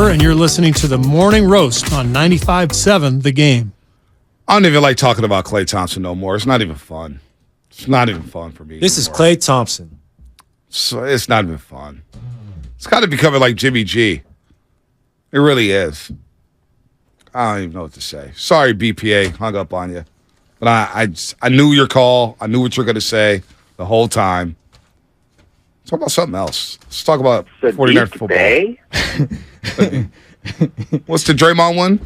Carter, and you're listening to the Morning Roast on 95.7 The Game. I don't even like talking about Klay Thompson no more. It's not even fun. It's not even fun for me. This is Klay Thompson. So it's not even fun. It's kind of becoming like Jimmy G. It really is. I don't even know what to say. Sorry, BPA, hung up on you. But I knew your call. I knew what you were going to say the whole time. Let's talk about something else. Let's talk about 49ers football. What's the Draymond one?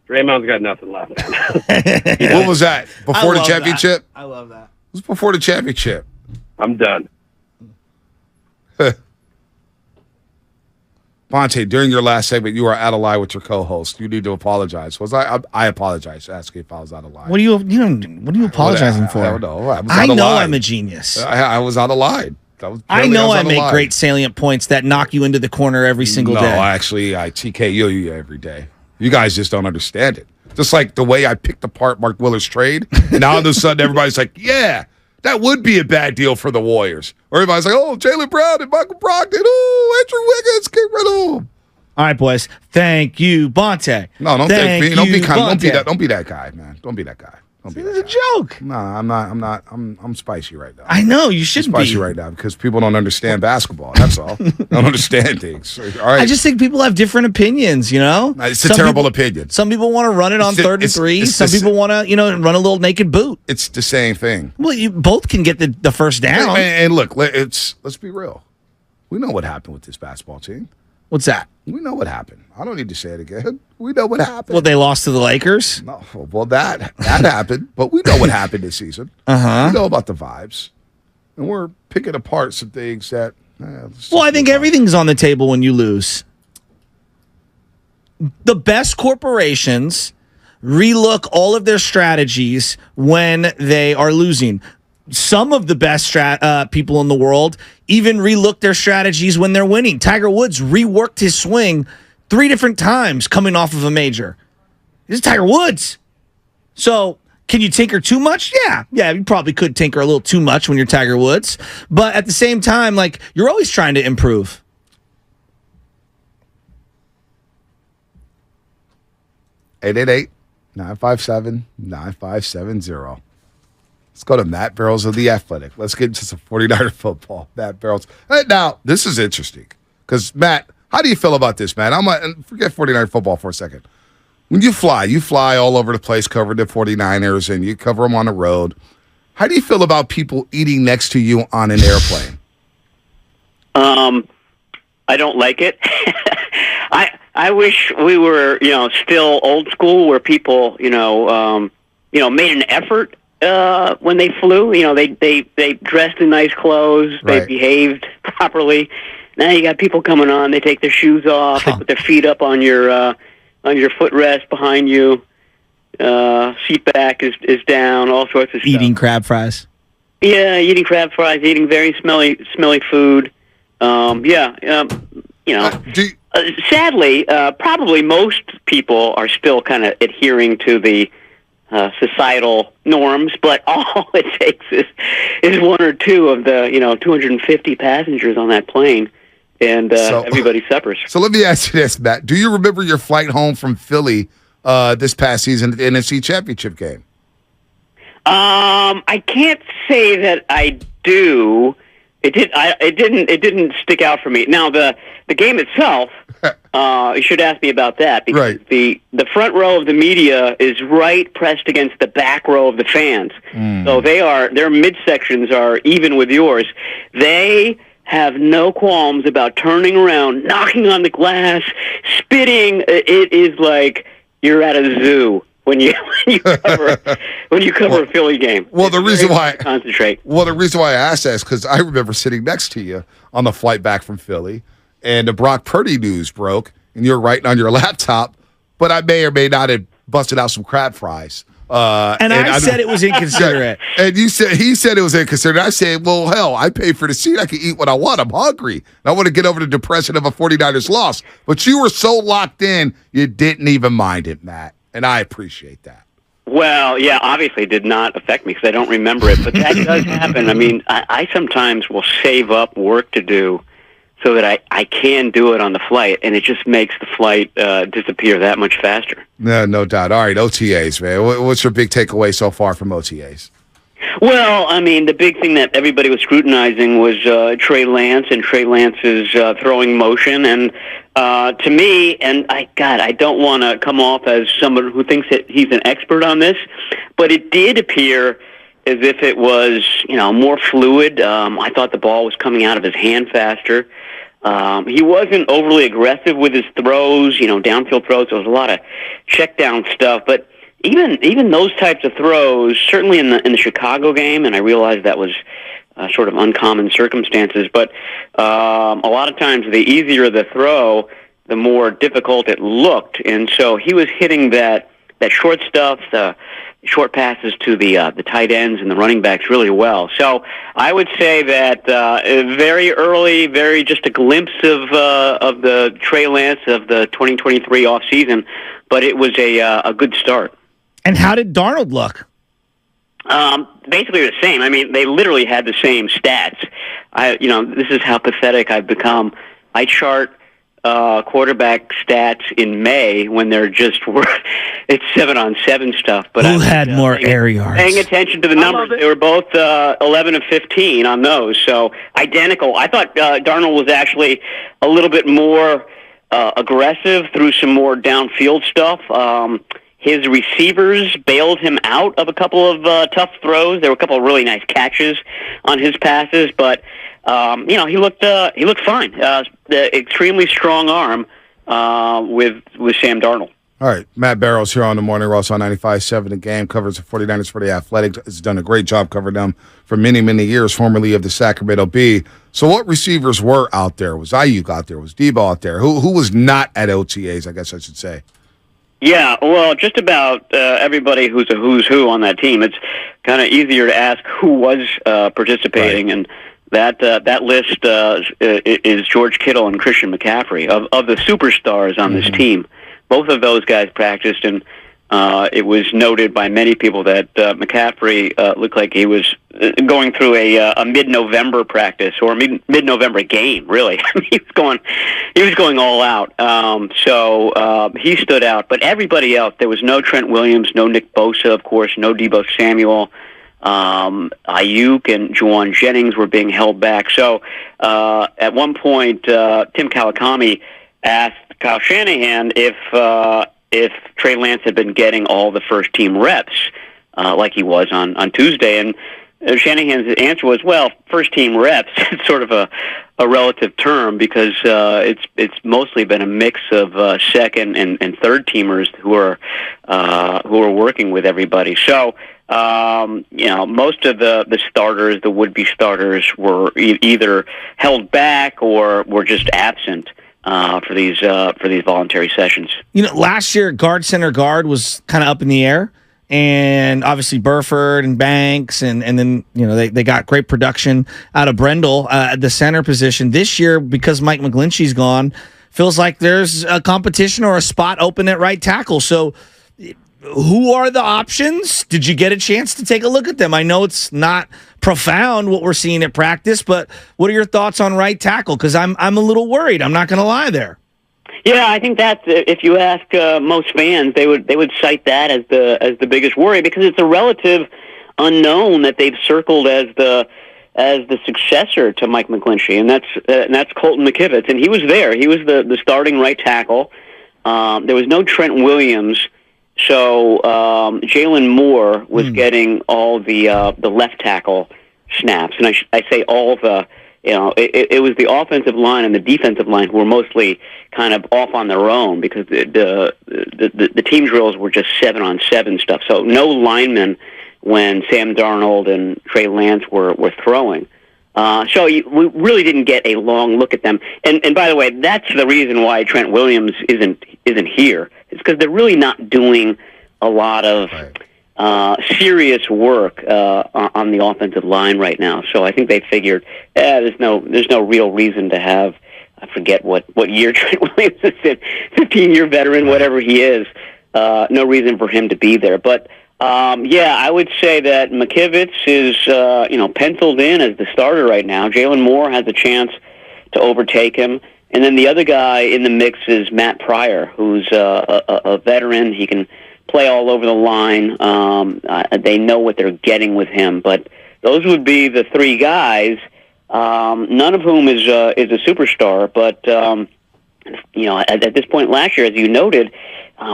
Draymond's got nothing left. What was that? Before the championship? I love that. It was before the championship. I'm done. Bonte, during your last segment, you were out of line with your co-host. You need to apologize. I apologize. Ask you if I was out of line. What are you apologizing for? I don't know. I know I'm a genius. I was out of line. I know I make great salient points that knock you into the corner every single day. No, actually, I TKO you every day. You guys just don't understand it. Just like the way I picked apart Mark Willard's trade, and now all of a sudden everybody's like, yeah, that would be a bad deal for the Warriors. Or everybody's like, oh, Jaylen Brown and Michael Brogdon. Oh, Andrew Wiggins, get rid of them. All right, boys. Thank you, Bonte. No, don't thank me. Don't be that guy, man. Don't be that guy. It's a joke. No, I'm not. I'm spicy right now. I know you shouldn't be spicy right now because people don't understand basketball. That's all. They don't understand things. All right. I just think people have different opinions. You know, it's a terrible opinion. Some people want to run it on 3rd and 3. Some people want to, run a little naked boot. It's the same thing. Well, you both can get the first down. And look, let's be real. We know what happened with this basketball team. What's that? We know what happened. I don't need to say it again. We know what happened. Well, they lost to the Lakers? No. Well, that happened, but we know what happened this season. Uh-huh. We know about the vibes. And we're picking apart some things that... I think everything's on the table when you lose. The best corporations relook all of their strategies when they are losing. Some of the best people in the world even relook their strategies when they're winning. Tiger Woods reworked his swing 3 different times coming off of a major. This is Tiger Woods. So can you tinker too much? Yeah, you probably could tinker a little too much when you're Tiger Woods. But at the same time, you're always trying to improve. (888) 957-9570. Let's go to Matt Barrows of The Athletic. Let's get into some 49er football. Matt Barrows. Hey, now, this is interesting because, Matt, how do you feel about this, man? Forget 49er football for a second. When you fly all over the place covering the 49ers and you cover them on the road. How do you feel about people eating next to you on an airplane? I don't like it. I wish we were, still old school where people, made an effort when they flew. They dressed in nice clothes, Right. They behaved properly. Now you got people coming on, they take their shoes off, they put their feet up on your footrest behind you. Seat back is down, all sorts of stuff. Eating crab fries. Yeah, eating crab fries, eating very smelly food. Sadly, probably most people are still kind of adhering to the societal norms, but all it takes is 1 or 2 of the 250 passengers on that plane, and everybody suffers. So let me ask you this, Matt. Do you remember your flight home from Philly this past season at the NFC Championship game? I can't say that I do. It didn't stick out for me. Now the game itself, you should ask me about that because right. the front row of the media is right pressed against the back row of the fans. So their midsections are even with yours. They have no qualms about turning around, knocking on the glass, spitting. It is like you're at a zoo. When you cover a Philly game. Well, the reason why concentrate. Well, the reason why I asked that is because I remember sitting next to you on the flight back from Philly, and the Brock Purdy news broke, and you were writing on your laptop, but I may or may not have busted out some crab fries. And I said it was inconsiderate. And he said it was inconsiderate. I said, well, hell, I paid for the seat. I can eat what I want. I'm hungry. And I want to get over the depression of a 49ers loss. But you were so locked in, you didn't even mind it, Matt. And I appreciate that. Well, yeah, obviously it did not affect me because I don't remember it, but that does happen. I mean, I sometimes will save up work to do so that I can do it on the flight, and it just makes the flight disappear that much faster. No doubt. All right, OTAs, man. What's your big takeaway so far from OTAs? Well, I mean, the big thing that everybody was scrutinizing was Trey Lance and Trey Lance's throwing motion. And to me, and I don't want to come off as someone who thinks that he's an expert on this, but it did appear as if it was, more fluid. I thought the ball was coming out of his hand faster. He wasn't overly aggressive with his throws, downfield throws. There was a lot of check down stuff, but even those types of throws, certainly in the Chicago game, and I realized that was sort of uncommon circumstances, but a lot of times the easier the throw, the more difficult it looked, and so he was hitting that short stuff, the short passes to the tight ends and the running backs really well. So I would say that very early, very just a glimpse of the Trey Lance of the 2023 offseason, but it was a good start. And how did Darnold look? Basically the same. I mean, they literally had the same stats. This is how pathetic I've become. I chart quarterback stats in May when they're just it's 7-on-7 stuff. But who had more air yards? Paying attention to the numbers, they were both 11 of 15 on those, so identical. I thought Darnold was actually a little bit more aggressive through some more downfield stuff. His receivers bailed him out of a couple of tough throws. There were a couple of really nice catches on his passes, but he looked fine. The extremely strong arm with Sam Darnold. All right, Matt Barrows here on the Morning Roast on 95.7 The Game, covers the 49ers for The Athletic. Has done a great job covering them for many, many years, formerly of the Sacramento Bee. So what receivers were out there? Was Ayuk out there? Was Debo out there? Who was not at OTAs, I guess I should say? Yeah, well, just about everybody who's a who's who on that team. It's kind of easier to ask who was participating, right. And that list is George Kittle and Christian McCaffrey of the superstars on this team. Both of those guys practiced, and it was noted by many people that McCaffrey looked like he was going through a mid-November practice or mid-November game. Really, he was going all out. So he stood out, but everybody else, there was no Trent Williams, no Nick Bosa, of course, no Deebo Samuel. Ayuk and Juwan Jennings were being held back. So at one point, Tim Kawakami asked Kyle Shanahan if Trey Lance had been getting all the first-team reps like he was on Tuesday. And Shanahan's answer was, well, first-team reps is sort of a relative term because it's mostly been a mix of second and third-teamers who are working with everybody. So, most of the starters, the would-be starters, were either held back or were just absent for these voluntary sessions. Last year, center guard was kind of up in the air, and obviously Burford and Banks, and then they got great production out of Brendel at the center position. This year, because Mike McGlinchey's gone, feels like there's a competition or a spot open at right tackle. So, who are the options? Did you get a chance to take a look at them? I know it's not profound what we're seeing at practice, but what are your thoughts on right tackle? Because I'm a little worried. I'm not going to lie there. Yeah, I think that if you ask most fans, they would cite that as the biggest worry because it's a relative unknown that they've circled as the successor to Mike McGlinchey, and that's Colton McKivitz, and he was there. He was the starting right tackle. There was no Trent Williams. So Jalen Moore was getting all the left tackle snaps, and I say all the it was the offensive line and the defensive line who were mostly kind of off on their own because the team drills were just 7-on-7 stuff. So no linemen when Sam Darnold and Trey Lance were throwing. So we really didn't get a long look at them. And by the way, that's the reason why Trent Williams isn't here. It's because they're really not doing a lot of serious work on the offensive line right now. So I think they figured there's no real reason to have, I forget what year Trent Williams is in, 15-year veteran, whatever he is. No reason for him to be there. But I would say that McKivitz is penciled in as the starter right now. Jalen Moore has a chance to overtake him. And then the other guy in the mix is Matt Pryor, who's a veteran. He can play all over the line. They know what they're getting with him. But those would be the three guys, none of whom is a superstar. But, at this point last year, as you noted,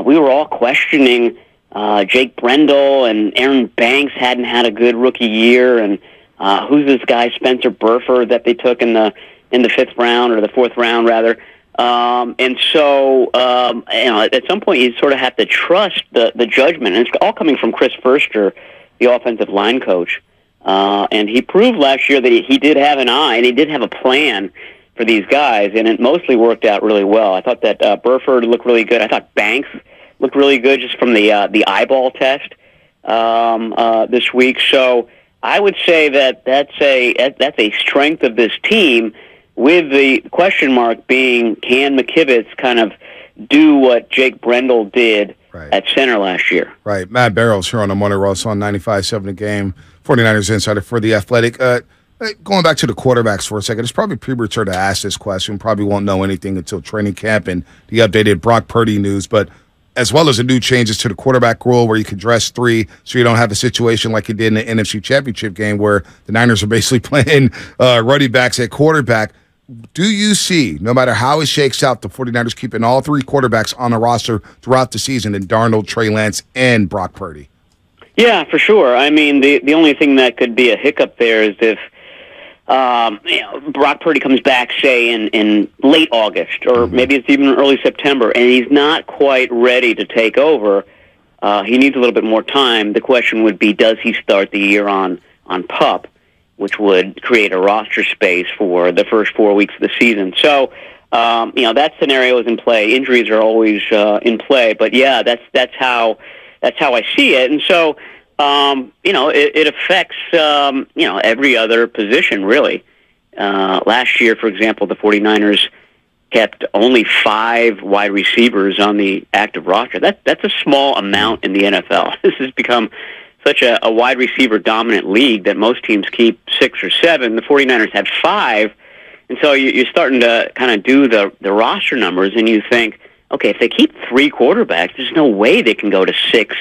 we were all questioning Jake Brendel, and Aaron Banks hadn't had a good rookie year. And who's this guy, Spencer Burford, that they took in the fifth round, or the fourth round rather. And so, at some point you sort of have to trust the judgment. And it's all coming from Chris Furster, the offensive line coach. And he proved last year that he did have an eye, and he did have a plan for these guys, and it mostly worked out really well. I thought that Burford looked really good. I thought Banks looked really good just from the eyeball test this week. So I would say that that's a strength of this team, with the question mark being, can McKivitz kind of do what Jake Brendel did at center last year? Right. Matt Barrows here on the Morning Roast on 95.7 The Game, 49ers insider for The Athletic. Going back to the quarterbacks for a second, it's probably premature to ask this question. Probably won't know anything until training camp and the updated Brock Purdy news. But as well as the new changes to the quarterback rule where you can dress three so you don't have a situation like you did in the NFC Championship game where the Niners are basically playing running backs at quarterback. Do you see, no matter how it shakes out, the 49ers keeping all three quarterbacks on the roster throughout the season in Darnold, Trey Lance, and Brock Purdy? Yeah, for sure. I mean, the only thing that could be a hiccup there is if Brock Purdy comes back, say, in late August, or maybe it's even early September, and he's not quite ready to take over. He needs a little bit more time. The question would be, does he start the year on PUP, which would create a roster space for the first 4 weeks of the season. So, that scenario is in play. Injuries are always in play, but yeah, that's how I see it. And so, it affects every other position really. Last year, for example, the 49ers kept only 5 wide receivers on the active roster. That's a small amount in the NFL. This has become such a wide receiver dominant league that most teams keep 6 or 7. The 49ers had 5. And so you're starting to kind of do the roster numbers, and you think, okay, if they keep 3 quarterbacks, there's no way they can go to 6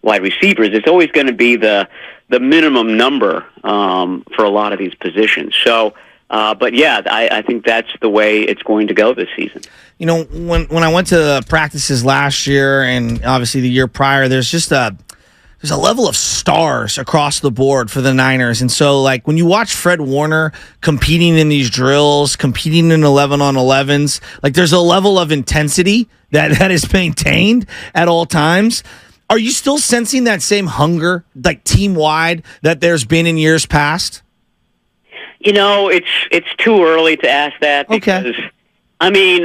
wide receivers. It's always going to be the minimum number for a lot of these positions. So, but yeah, I think that's the way it's going to go this season. When I went to practices last year and obviously the year prior, there's a level of stars across the board for the Niners. And so, like, when you watch Fred Warner competing in these drills, competing in 11-on-11s, like, there's a level of intensity that is maintained at all times. Are you still sensing that same hunger, like, team-wide, that there's been in years past? It's too early to ask that because, okay. I mean,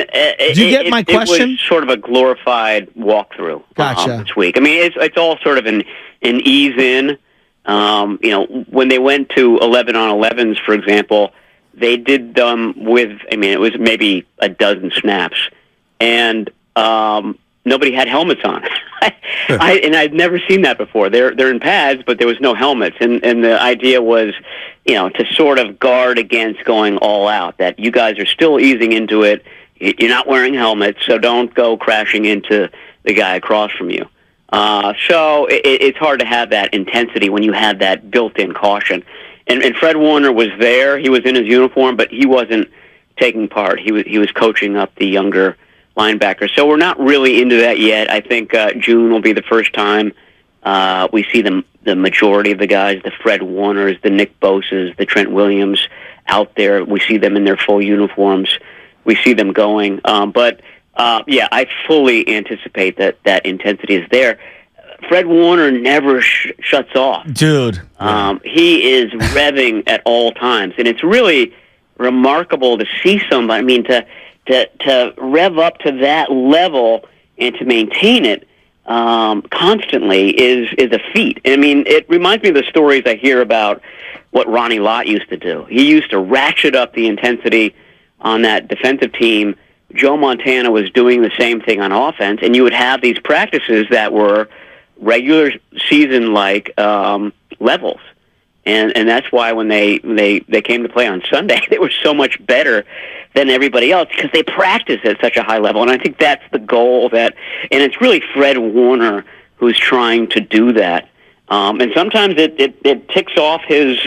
do you get my question? It was sort of a glorified walkthrough this week. I mean, it's all sort of an ease in. When they went to 11-on-11s, for example, they did them with, it was maybe a dozen snaps, and nobody had helmets on. And I'd never seen that before. They're in pads, but there was no helmets, and the idea was, to sort of guard against going all out, that you guys are still easing into it. You're not wearing helmets, so don't go crashing into the guy across from you. So it's hard to have that intensity when you have that built-in caution. And Fred Warner was there. He was in his uniform, but he wasn't taking part. He was coaching up the younger linebackers. So we're not really into that yet. I think June will be the first time we see the majority of the guys, the Fred Warners, the Nick Boses, the Trent Williams out there. We see them in their full uniforms. We see them going. But I fully anticipate that intensity is there. Fred Warner never shuts off. Dude. He is revving at all times. And it's really remarkable to see somebody, to rev up to that level and to maintain it constantly is a feat. It reminds me of the stories I hear about what Ronnie Lott used to do. He used to ratchet up the intensity on that defensive team. Joe Montana was doing the same thing on offense, and you would have these practices that were regular season-like levels. And that's why when they came to play on Sunday, they were so much better than everybody else because they practice at such a high level. And I think that's the goal and it's really Fred Warner who's trying to do that. And sometimes it ticks off his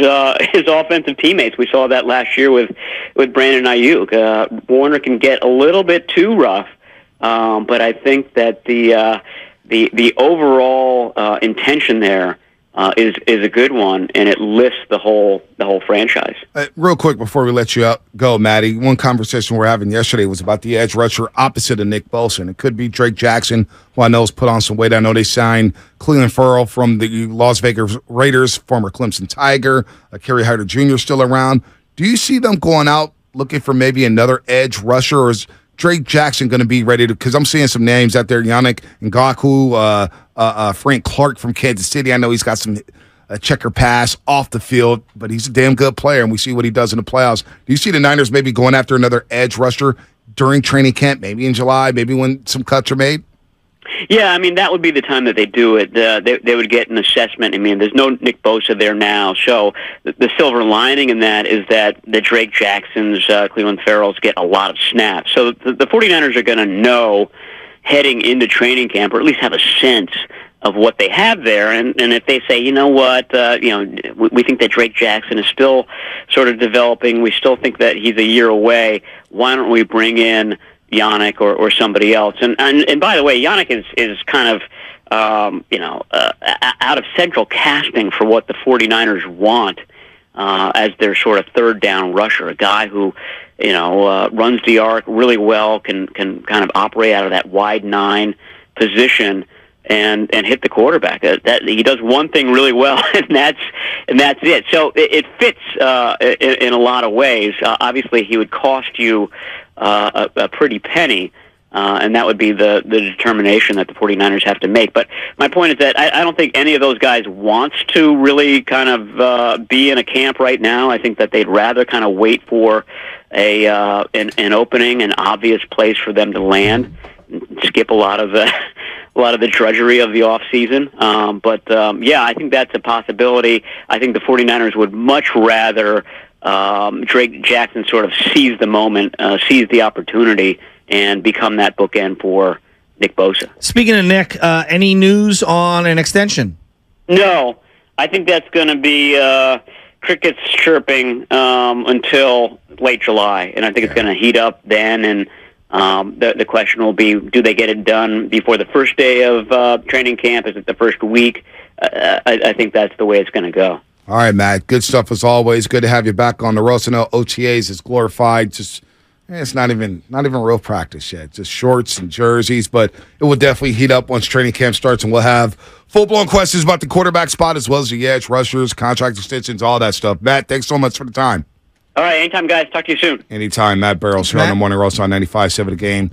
offensive teammates. We saw that last year with Brandon Ayuk. Warner can get a little bit too rough, but I think that the overall intention there is a good one, and it lifts the whole franchise. Real quick before we let you go, Maddie, one conversation we were having yesterday was about the edge rusher opposite of Nick Bosa. And it could be Drake Jackson, who I know has put on some weight. I know they signed Cleveland Farrell from the Las Vegas Raiders, former Clemson Tiger, Kerry Hyder Jr. still around. Do you see them going out looking for maybe another edge rusher, or is Drake Jackson going to be ready to? Because I'm seeing some names out there: Yannick Ngakoue, Frank Clark from Kansas City. I know he's got some checker pass off the field, but he's a damn good player, and we see what he does in the playoffs. Do you see the Niners maybe going after another edge rusher during training camp, maybe in July, maybe when some cuts are made? Yeah, I mean, that would be the time that they do it. They would get an assessment. I mean, there's no Nick Bosa there now. So the silver lining in that is that the Drake Jacksons, Cleveland Farrells get a lot of snaps. So the 49ers are going to know heading into training camp, or at least have a sense of what they have there. And if they say, you know what, we think that Drake Jackson is still sort of developing. We still think that he's a year away. Why don't we bring in Yannick or somebody else? And by the way, Yannick is kind of out of central casting for what the 49ers want as their sort of third down rusher, a guy who runs the arc really well, can kind of operate out of that wide 9 position and hit the quarterback. That he does one thing really well, and that's it. So it fits in a lot of ways. Obviously, he would cost you a pretty penny, and that would be the determination that the 49ers have to make. But my point is that I don't think any of those guys wants to really kind of be in a camp right now. I think that they'd rather kind of wait for an opening, an obvious place for them to land, skip a lot of the drudgery of the off season. But I think that's a possibility. I think the 49ers would much rather Drake Jackson sort of seize the moment, seize the opportunity, and become that bookend for Nick Bosa. Speaking of Nick, any news on an extension? No, I think that's going to be crickets chirping until late July, and I think it's going to heat up then. And the question will be, do they get it done before the first day of training camp? Is it the first week? I think that's the way it's going to go. All right, Matt. Good stuff as always. Good to have you back on the roast. I know OTAs is glorified. It's not even real practice yet. Just shorts and jerseys, but it will definitely heat up once training camp starts, and we'll have full-blown questions about the quarterback spot as well as the edge rushers, contract extensions, all that stuff. Matt, thanks so much for the time. All right, anytime, guys. Talk to you soon. Anytime. Matt Barrows here on the Morning Roast on 95.7 The Game.